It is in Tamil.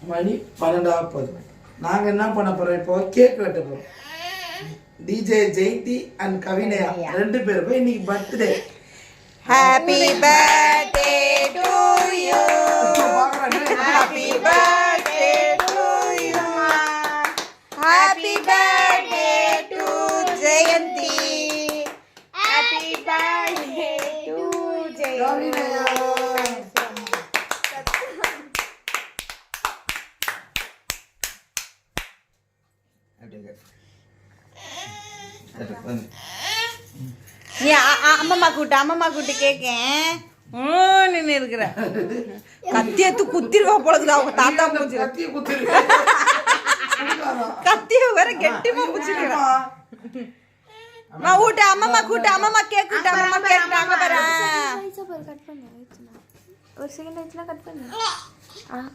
மணி 12 நாங்கள் என்ன பண்ண போகிறோம் இப்போ கேக் வெட்ட போகிறோம். டிஜே ஜெயந்தி அண்ட் கவினயா 2 பேருக்கும் இன்னைக்கு birthday. Happy birthday to you, happy birthday to you, happy birthday to Jayanthi, happy birthday to Jayanthi. நீ அம்மம்மா கூட்டு கேக்கேன் நின்று இருக்கிற கத்தி எடுத்து குத்திருவா போலதுல அவங்க தாத்தா பூச்சி கத்திய வேற கெட்டிமா பூச்சிருக்கா. ஊட்ட அம்மம்மா கூட்டு அம்மம்மா கேக் கூட்டு அம்மம்மா கேக் நாங்க வரேன். ஒரு செகண்ட் ஆயிடுச்சுனா கட் பண்ணு.